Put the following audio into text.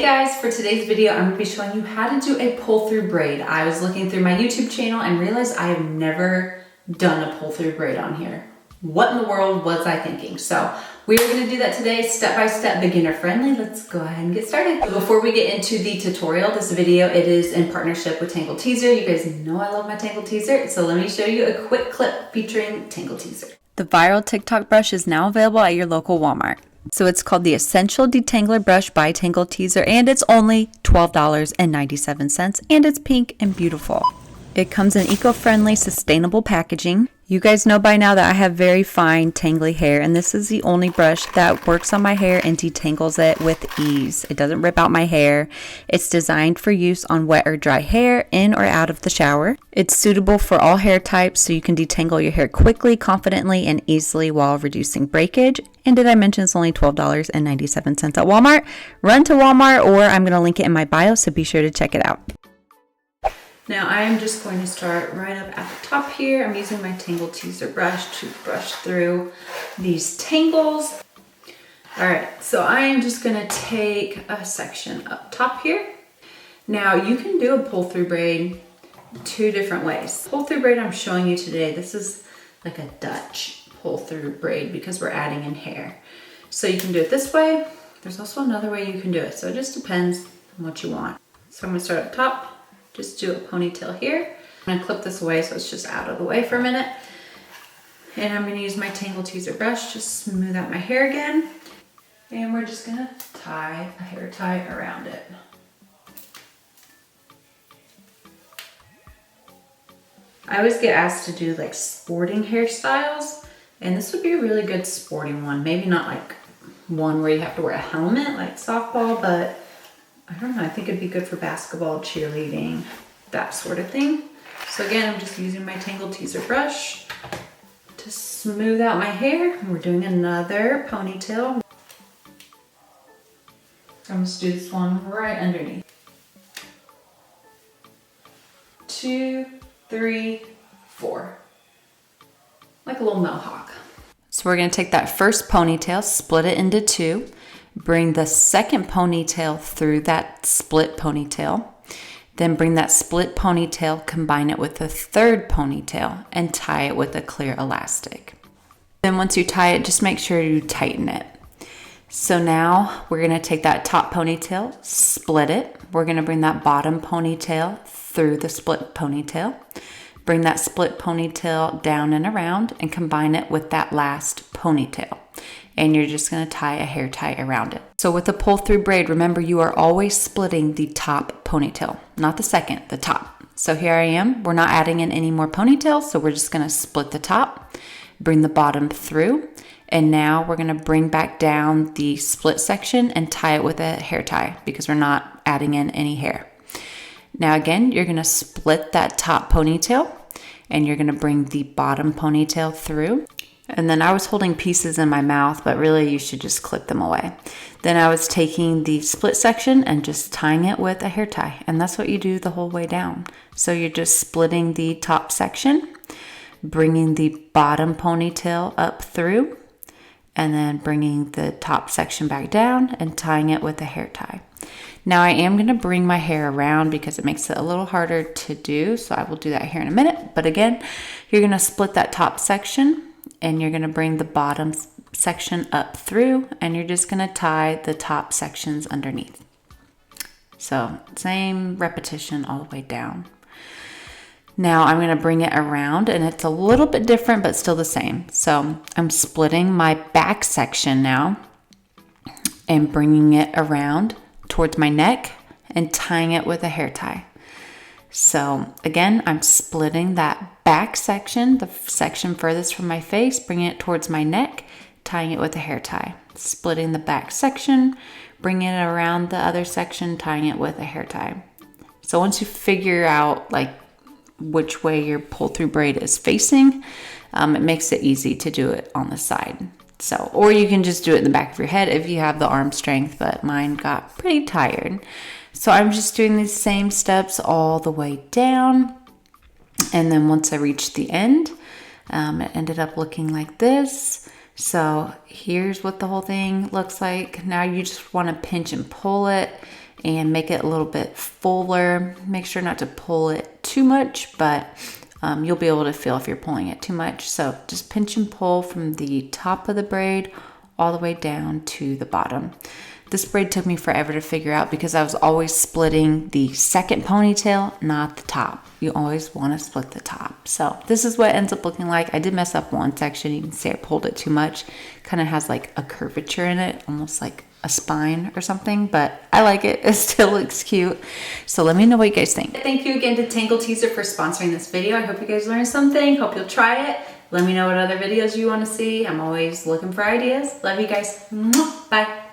guys, for today's video, I'm going to be showing you how to do a pull-through braid. I was looking through my YouTube channel and realized I have never done a pull-through braid on here. What in the world was I thinking? So we're going to do that today, step-by-step, beginner-friendly. Let's go ahead and get started. Before we get into the tutorial, this video, it is in partnership with Tangle Teezer. You guys know I love my Tangle Teezer, so let me show you a quick clip featuring Tangle Teezer. The viral TikTok brush is now available at your local Walmart. So it's called the Essential Detangler Brush by Tangle Teezer, and it's only $12.97, and it's pink and beautiful. It comes in eco-friendly, sustainable packaging. You guys know by now that I have very fine, tangly hair, and this is the only brush that works on my hair and detangles it with ease. It doesn't rip out my hair. It's designed for use on wet or dry hair, in or out of the shower. It's suitable for all hair types, so you can detangle your hair quickly, confidently, and easily while reducing breakage. And did I mention it's only $12.97 at Walmart? Run to Walmart, or I'm going to link it in my bio, so be sure to check it out. Now I am just going to start right up at the top here. I'm using my Tangle Teezer brush to brush through these tangles. All right, so I am just gonna take a section up top here. Now you can do a pull through braid two different ways. Pull through braid I'm showing you today, this is like a Dutch pull through braid because we're adding in hair. So you can do it this way. There's also another way you can do it. So it just depends on what you want. So I'm gonna start up top. Just do a ponytail here. I'm gonna clip this away so it's just out of the way for a minute. And I'm gonna use my Tangle Teezer brush to smooth out my hair again. And we're just gonna tie a hair tie around it. I always get asked to do like sporting hairstyles, and this would be a really good sporting one. Maybe not like one where you have to wear a helmet like softball, but I don't know, I think it'd be good for basketball, cheerleading, that sort of thing. So again, I'm just using my Tangle Teezer brush to smooth out my hair. And we're doing another ponytail. I'm just do this one right underneath. 2, 3, 4. Like a little mohawk. So we're gonna take that first ponytail, split it into two, bring the second ponytail through that split ponytail, then bring that split ponytail, combine it with the third ponytail, and tie it with a clear elastic. Then once you tie it, just make sure you tighten it. So now we're gonna take that top ponytail, split it. We're gonna bring that bottom ponytail through the split ponytail, bring that split ponytail down and around, and combine it with that last ponytail. And you're just gonna tie a hair tie around it. So with a pull through braid, remember you are always splitting the top ponytail, not the second, the top. So here I am, we're not adding in any more ponytails, so we're just gonna split the top, bring the bottom through, and now we're gonna bring back down the split section and tie it with a hair tie because we're not adding in any hair. Now again, you're gonna split that top ponytail and you're gonna bring the bottom ponytail through. And then I was holding pieces in my mouth, but really you should just clip them away. Then I was taking the split section and just tying it with a hair tie. And that's what you do the whole way down. So you're just splitting the top section, bringing the bottom ponytail up through, and then bringing the top section back down and tying it with a hair tie. Now I am gonna bring my hair around because it makes it a little harder to do. So I will do that here in a minute. But again, you're gonna split that top section, and you're gonna bring the bottom section up through, and you're just gonna tie the top sections underneath. So same repetition all the way down. Now I'm gonna bring it around, and it's a little bit different, but still the same. So I'm splitting my back section now and bringing it around towards my neck and tying it with a hair tie. So again, I'm splitting that back section, the section furthest from my face, bringing it towards my neck, tying it with a hair tie. Splitting the back section, bringing it around the other section, tying it with a hair tie. So once you figure out like which way your pull through braid is facing, it makes it easy to do it on the side. So, or you can just do it in the back of your head if you have the arm strength, but mine got pretty tired. So I'm just doing these same steps all the way down. And then once I reached the end, it ended up looking like this. So here's what the whole thing looks like. Now you just want to pinch and pull it and make it a little bit fuller. Make sure not to pull it too much, but you'll be able to feel if you're pulling it too much. So just pinch and pull from the top of the braid all the way down to the bottom. This braid took me forever to figure out because I was always splitting the second ponytail, not the top. You always want to split the top. So this is what it ends up looking like. I did mess up one section. You can see I pulled it too much. Kind of has like a curvature in it, almost like a spine or something, but I like it. It still looks cute. So let me know what you guys think. Thank you again to Tangle Teaser for sponsoring this video. I hope you guys learned something. Hope you'll try it. Let me know what other videos you want to see. I'm always looking for ideas. Love you guys. Bye.